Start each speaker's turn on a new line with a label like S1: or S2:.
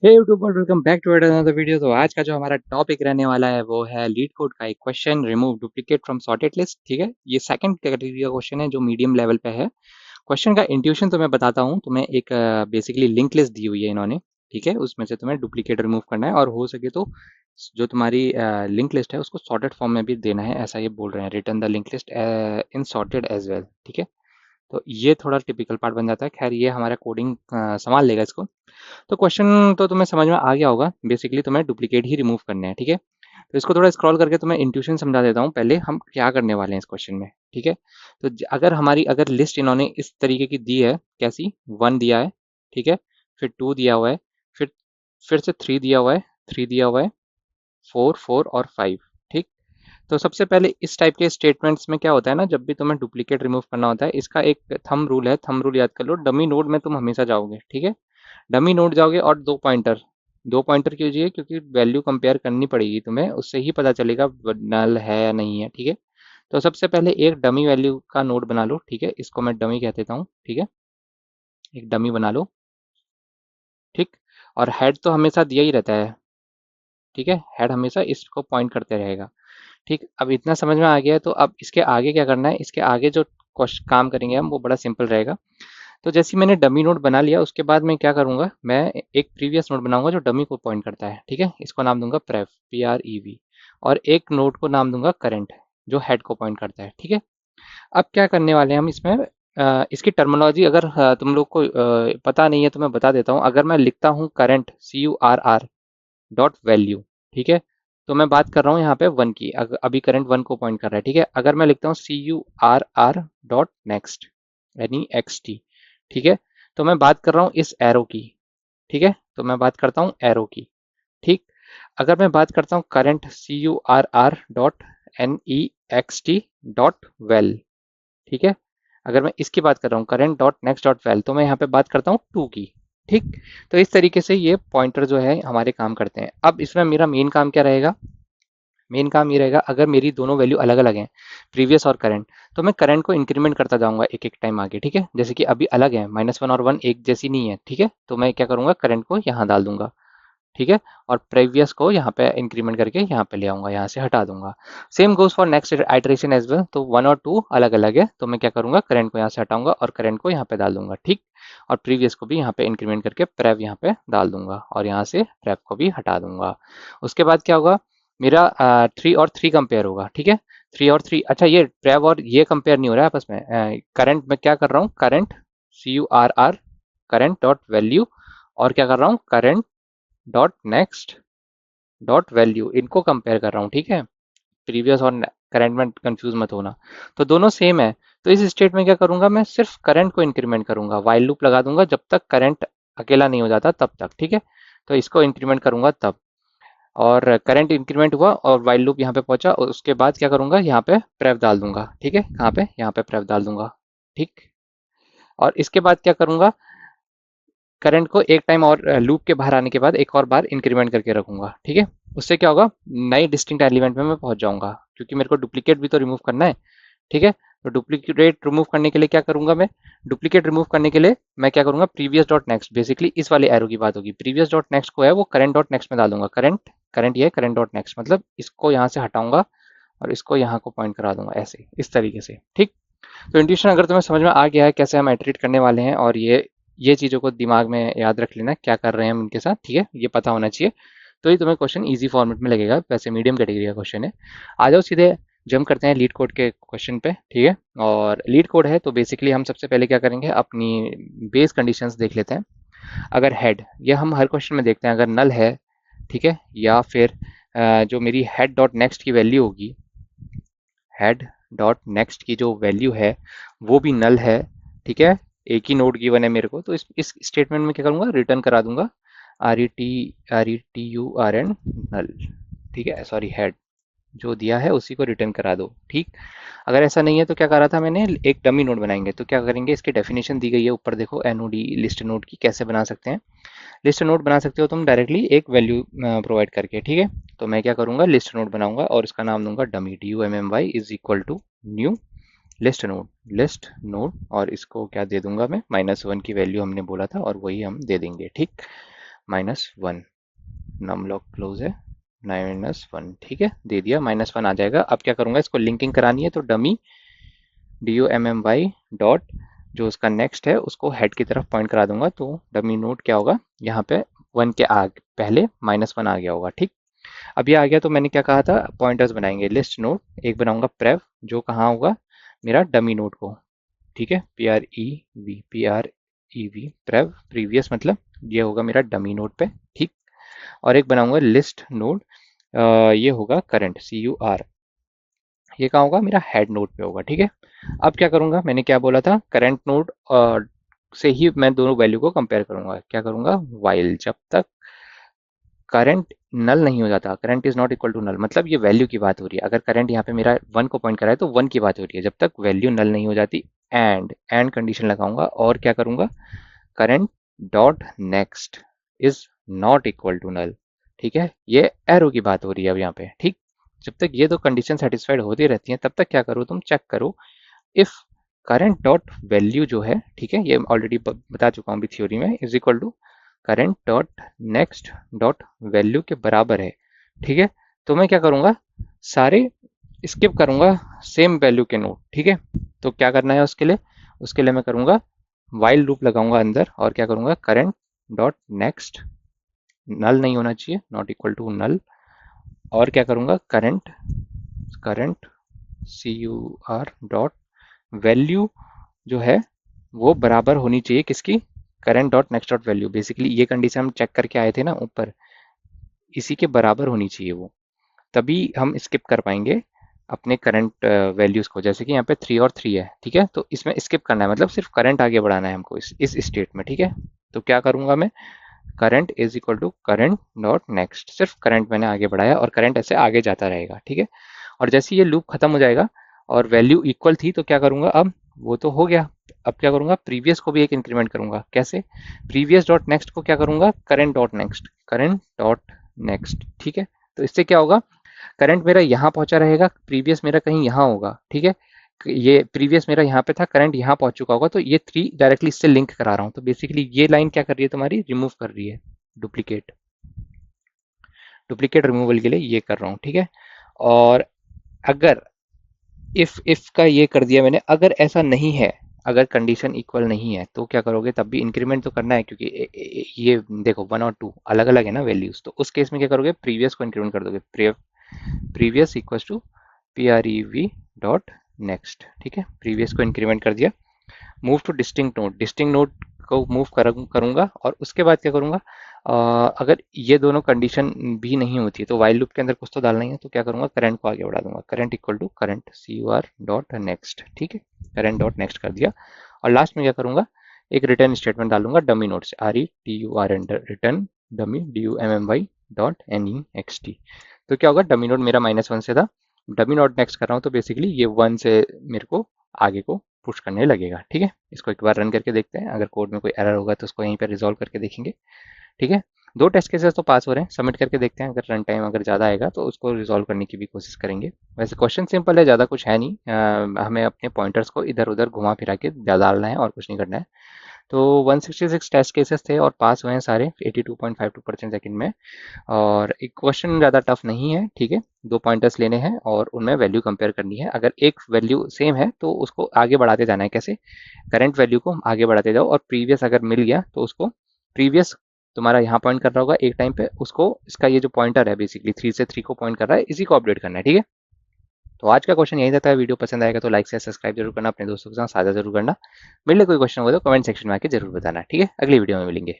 S1: हे YouTube और welcome back to another video. तो आज का जो हमारा टॉपिक रहने वाला है वो है लीड कोड का एक question, remove duplicate from sorted list. ठीक है, ये सेकंड कैटेगरी का क्वेश्चन है जो मीडियम लेवल पे है। क्वेश्चन का इंट्यूशन तो मैं बताता हूँ तुम्हें। एक बेसिकली लिंक लिस्ट दी हुई है इन्होंने, ठीक है, उसमें से तुम्हें डुप्लीकेट रिमूव करना है और हो सके तो जो तुम्हारी लिंक लिस्ट है उसको सॉर्टेड फॉर्म में भी देना है, ऐसा ये बोल रहे हैं। Return the link list in sorted as well. ठीक है, तो ये थोड़ा टिपिकल पार्ट बन जाता है। खैर, ये हमारा कोडिंग संभाल लेगा इसको। तो क्वेश्चन तो तुम्हें समझ में आ गया होगा। बेसिकली तुम्हें डुप्लीकेट ही रिमूव करने हैं, ठीक है। तो इसको थोड़ा स्क्रॉल करके तुम्हें इंट्यूशन समझा देता हूँ। पहले हम क्या करने वाले हैं इस क्वेश्चन में, ठीक है। तो अगर लिस्ट इन्होंने इस तरीके की दी है, कैसी, 1 दिया है, ठीक है, फिर 2 दिया हुआ है, फिर फिर से 3 दिया हुआ है, 3 दिया हुआ है, 4 4 और 5, ठीक। तो सबसे पहले इस टाइप के स्टेटमेंट्स में क्या होता है ना, जब भी तुम्हें डुप्लीकेट रिमूव करना होता है, इसका एक थंब रूल है। थंब रूल याद कर लो। डमी नोड में तुम हमेशा जाओगे, ठीक है। डमी नोड जाओगे और दो पॉइंटर कीजिए, क्योंकि वैल्यू कंपेयर करनी पड़ेगी तुम्हें, उससे ही पता चलेगा नल है या नहीं है, ठीक है। तो सबसे पहले एक डमी वैल्यू का नोड बना लो, ठीक है, इसको मैं डमी कह देता हूँ, ठीक है। एक डमी बना लो, ठीक। और हेड तो हमेशा दिया ही रहता है, ठीक है, हेड हमेशा इसको पॉइंट करते रहेगा, ठीक। अब इतना समझ में आ गया है, तो अब इसके आगे क्या करना है, इसके आगे जो काम करेंगे हम वो बड़ा सिंपल रहेगा। तो जैसे ही मैंने डमी नोड बना लिया, उसके बाद मैं क्या करूंगा, मैं एक प्रीवियस नोड बनाऊंगा जो डमी को पॉइंट करता है, ठीक है। इसको नाम दूंगा प्रेव, PREV। और एक नोड को नाम दूंगा करंट, जो हेड को पॉइंट करता है, ठीक है। अब क्या करने वाले हैं हम इसमें, इसकी टर्मिनोलॉजी अगर तुम लोग को पता नहीं है तो मैं बता देता हूँ। अगर मैं लिखता हूँ करंट, CURR डॉट वैल्यू, ठीक है, तो मैं बात कर रहा हूँ यहाँ पे वन की। अभी करंट वन को पॉइंट कर रहा है, ठीक है। अगर मैं लिखता हूँ CURR डॉट नेक्स्ट, यानी XT, ठीक है, तो मैं बात कर रहा हूँ इस एरो की, ठीक है। तो मैं बात करता हूँ एरो की, ठीक। अगर मैं बात करता हूँ current CURR dot NEXT dot well, ठीक है। अगर मैं इसकी बात कर रहा हूँ current dot next dot well, तो मैं यहाँ पे बात करता हूँ टू की, ठीक। तो इस तरीके से ये पॉइंटर जो है हमारे काम करते हैं। अब इसमें मेरा मेन काम क्या रहेगा, मेन काम ये रहेगा, अगर मेरी दोनों वैल्यू अलग अलग हैं, प्रीवियस और करंट, तो मैं करंट को इंक्रीमेंट करता जाऊंगा एक एक टाइम आगे, ठीक है। जैसे कि अभी अलग है, -1 और 1 एक जैसी नहीं है, ठीक है, तो मैं क्या करूंगा, करंट को यहाँ डाल दूंगा, ठीक है। और प्रीवियस को यहाँ पे इंक्रीमेंट करके यहाँ पे ले आऊंगा, यहाँ से हटा दूंगा। Same goes for next iteration as well. तो 1 और 2 अलग अलग है, तो मैं क्या करूंगा, करंट को यहाँ से हटाऊंगा और करंट को यहाँ पे डाल दूंगा, ठीक। और प्रीवियस को भी यहाँ पे इंक्रीमेंट करके प्रेव यहाँ पे डाल दूंगा और यहाँ से प्रेव को भी हटा दूंगा। उसके बाद क्या होगा, मेरा 3 और 3 कंपेयर होगा, ठीक है। 3 और 3, अच्छा, ये प्रेव और ये कंपेयर नहीं हो रहा है आपस में। करंट में क्या कर रहा हूँ, current CURR current dot value, और क्या कर रहा हूँ, current dot next dot value, इनको कंपेयर कर रहा हूँ, ठीक है। प्रीवियस और करंट में कंफ्यूज मत होना। तो दोनों सेम है। तो इस स्टेट में क्या करूंगा, मैं सिर्फ करंट को इंक्रीमेंट करूंगा, वाइल लूप लगा दूंगा जब तक करंट अकेला नहीं हो जाता तब तक, ठीक है। तो इसको इंक्रीमेंट करूंगा तब, और करंट इंक्रीमेंट हुआ और वाइल लूप यहाँ पे पहुंचा, और उसके बाद क्या करूंगा, यहाँ पे प्रेव डाल दूंगा, ठीक है। कहाँ पे, यहाँ पे प्रेव डाल दूंगा, ठीक। और इसके बाद क्या करूंगा, करंट को एक टाइम और लूप के बाहर आने के बाद एक और बार इंक्रीमेंट करके रखूंगा, ठीक है। उससे क्या होगा, नई डिस्टिंक्ट एलिमेंट में मैं पहुंच जाऊंगा, क्योंकि मेरे को डुप्लीकेट भी तो रिमूव करना है, ठीक है। तो डुप्लीकेट रिमूव करने के लिए क्या करूंगा मैं, डुप्लीकेट रिमूव करने के लिए मैं क्या करूंगा, प्रीवियस डॉट नेक्स्ट, बेसिकली इस वाले एरो की बात होगी। प्रीवियस डॉट नेक्स्ट को है वो करंट डॉट नेक्स्ट में डाल दूंगा। करंट, करंट ये करंट डॉट नेक्स्ट, मतलब इसको यहाँ से हटाऊंगा और इसको यहाँ को पॉइंट करा दूंगा, ऐसे इस तरीके से, ठीक। तो इंट्यूशन अगर तुम्हें समझ में आ गया है कैसे हम आइटरेट करने वाले हैं, और ये चीज़ों को दिमाग में याद रख लेना क्या कर रहे हैं हम इनके साथ, ठीक है, ये पता होना चाहिए। तो ये तुम्हें क्वेश्चन इजी फॉर्मेट में लगेगा, वैसे मीडियम कैटेगरी का क्वेश्चन है। आ जाओ सीधे जंप करते हैं लीड कोड के क्वेश्चन पे, ठीक है। और लीड कोड है तो बेसिकली हम सबसे पहले क्या करेंगे, अपनी बेस कंडीशंस देख लेते हैं। अगर हेड, ये हम हर क्वेश्चन में देखते हैं, अगर नल है, ठीक है, या फिर जो मेरी हेड डॉट नेक्स्ट की वैल्यू होगी, हेड डॉट नेक्स्ट की जो वैल्यू है वो भी नल है, ठीक है। एक ही नोड गिवन है मेरे को, तो इस स्टेटमेंट में क्या करूंगा, रिटर्न करा दूंगा RETURN नल, ठीक है, सॉरी, हेड जो दिया है उसी को रिटर्न करा दो, ठीक। अगर ऐसा नहीं है तो क्या करा था मैंने, एक डमी नोड बनाएंगे। तो क्या करेंगे, इसकी डेफिनेशन दी गई है ऊपर देखो, NOD लिस्ट नोड की कैसे बना सकते हैं। लिस्ट नोड बना सकते हो तुम डायरेक्टली एक वैल्यू प्रोवाइड करके, ठीक है। तो मैं क्या करूंगा, लिस्ट नोड बनाऊंगा और इसका नाम दूंगा dummy, DUMMY is equal to new list node, list node, और इसको क्या दे दूंगा मैं, -1 की वैल्यू हमने बोला था और वही हम दे देंगे, ठीक। -1, नम लॉग क्लोज है, -1, ठीक है, दे दिया, -1 आ जाएगा। अब क्या करूंगा, इसको लिंकिंग करानी है तो डमी DUMMY डॉट जो उसका नेक्स्ट है उसको हेड की तरफ पॉइंट करा दूंगा, तो डमी नोट क्या होगा, यहाँ पे 1 के आगे पहले -1 आ गया होगा, ठीक। अब ये आ गया तो मैंने क्या कहा था, पॉइंटर्स बनाएंगे, लिस्ट नोड एक बनाऊंगा प्रेव जो कहाँ होगा, मेरा डमी नोड को, ठीक है, PREV प्रेव, प्रीवियस मतलब ये होगा मेरा डमी नोड पे, ठीक। और एक बनाऊंगा लिस्ट नोड, ये होगा करंट CUR, ये कहाँ होगा, मेरा हेड नोड पे होगा, ठीक है। अब क्या करूंगा, मैंने क्या बोला था, करंट नोड से ही मैं दोनों वैल्यू को कंपेयर करूंगा, क्या करूंगा, वाइल जब तक करंट नल नहीं हो जाता, current is not equal to null, मतलब ये वैल्यू की बात हो रही है, अगर करंट यहाँ पे मेरा 1 को पॉइंट कर रहा है तो 1 की बात हो रही है, जब तक वैल्यू नल नहीं हो जाती, एंड कंडीशन लगाऊंगा और क्या करूंगा, current dot next is not equal to null, ठीक है, ये एरो की बात हो रही है अब यहाँ पे, ठीक। जब तक ये दो कंडीशन सेटिस्फाइड होती रहती हैं तब तक क्या करो, तुम चेक करो इफ करंट डॉट वैल्यू जो है, ठीक है, ये ऑलरेडी बता चुका हूँ भी थ्योरी में, is equal to current dot next dot value के बराबर है, ठीक है। तो मैं क्या करूंगा, सारे स्किप करूंगा सेम वैल्यू के नोड, ठीक है। तो क्या करना है उसके लिए मैं करूंगा वाइल लूप लगाऊंगा अंदर, और क्या करूंगा, करंट डॉट नेक्स्ट नल नहीं होना चाहिए, नॉट इक्वल टू नल, और क्या करूंगा, current current CUR dot value जो है वो बराबर होनी चाहिए किसकी, current dot next dot value, basically ये कंडीशन हम चेक करके आए थे ना ऊपर, इसी के बराबर होनी चाहिए वो, तभी हम स्किप कर पाएंगे अपने करंट वैल्यूज को, जैसे कि यहाँ पे 3 और 3 है, ठीक है, तो इसमें स्किप करना है, मतलब सिर्फ करंट आगे बढ़ाना है हमको इस स्टेट में, ठीक है। तो क्या करूंगा मैं, current is equal to current dot next, सिर्फ करंट मैंने आगे बढ़ाया और करंट ऐसे आगे जाता रहेगा, ठीक है। और जैसे ये लूप खत्म हो जाएगा और वैल्यू इक्वल थी तो क्या करूंगा, अब वो तो हो गया, अब क्या करूंगा, प्रीवियस को भी एक इंक्रीमेंट करूंगा, कैसे, प्रीवियस डॉट नेक्स्ट को क्या करूंगा, करंट डॉट नेक्स्ट, ठीक है। तो इससे क्या होगा, करंट मेरा यहाँ पहुंचा रहेगा, प्रीवियस मेरा कहीं यहाँ होगा, ठीक है, ये प्रीवियस मेरा यहाँ पे था, करंट यहाँ पहुंच चुका होगा, तो ये 3 डायरेक्टली इससे लिंक करा रहा हूँ, तो बेसिकली ये लाइन क्या कर रही है तुम्हारी, रिमूव कर रही है, डुप्लीकेट डुप्लीकेट रिमूवल के लिए ये कर रहा हूँ, ठीक है। और अगर इफ का ये कर दिया मैंने, अगर ऐसा नहीं है, अगर कंडीशन इक्वल नहीं है तो क्या करोगे, तब भी इंक्रीमेंट तो करना है, क्योंकि ये देखो 1 और 2 अलग अलग है ना वैल्यूज, तो उस केस में क्या करोगे, प्रीवियस को इंक्रीमेंट कर दोगे, previous equal to PREV dot next, ठीक है, प्रीवियस को इंक्रीमेंट कर दिया, मूव टू डिस्टिंक्ट नोड को मूव करूंगा, और उसके बाद क्या करूंगा, अगर ये दोनों कंडीशन भी नहीं होती है तो वाइल लूप के अंदर कुछ तो डालना ही है, तो क्या करूंगा, करंट को आगे बढ़ा दूंगा, current equal to current CUR dot next, ठीक है, करंट डॉट नेक्स्ट कर दिया, और लास्ट में क्या करूंगा, एक रिटर्न स्टेटमेंट डालूंगा डमी नोड से, RETUR return dummy DUMMY dot NEXT। तो क्या होगा, डमी नोड मेरा -1 से था, डमी नोड नेक्स्ट कर रहा हूँ तो बेसिकली ये 1 से मेरे को आगे को पुश करने लगेगा, ठीक है। इसको एक बार रन करके देखते हैं, अगर कोड में कोई एरर होगा तो उसको यहीं पर रिजॉल्व करके देखेंगे, ठीक है। 2 टेस्ट केसेस तो पास हो रहे हैं, सबमिट करके देखते हैं, अगर रन टाइम अगर ज़्यादा आएगा तो उसको रिजॉल्व करने की भी कोशिश करेंगे। वैसे क्वेश्चन सिंपल है, ज़्यादा कुछ है नहीं, हमें अपने पॉइंटर्स को इधर उधर घुमा फिरा के डालना है और कुछ नहीं करना है। तो 166 टेस्ट केसेस थे और पास हुए हैं सारे 82.52% सेकंड में, और एक क्वेश्चन ज़्यादा टफ नहीं है, ठीक है। 2 पॉइंटर्स लेने हैं और उनमें वैल्यू कंपेयर करनी है, अगर एक वैल्यू सेम है तो उसको आगे बढ़ाते जाना है, कैसे, करंट वैल्यू को आगे बढ़ाते जाओ, और प्रीवियस अगर मिल गया तो उसको, प्रीवियस तुम्हारा यहाँ पॉइंट कर रहा होगा एक टाइम पे, उसको इसका ये जो पॉइंटर है बेसिकली 3 से 3 को पॉइंट कर रहा है, इसी को अपडेट करना है, ठीक है। तो आज का क्वेश्चन यही रहता है, वीडियो पसंद आएगा तो लाइक से सब्सक्राइब जरूर करना, अपने दोस्तों के साथ साझा जरूर करना, मिलने कोई क्वेश्चन होगा तो कमेंट सेक्शन में आके जरूर बताना, ठीक है। अगली वीडियो में मिलेंगे।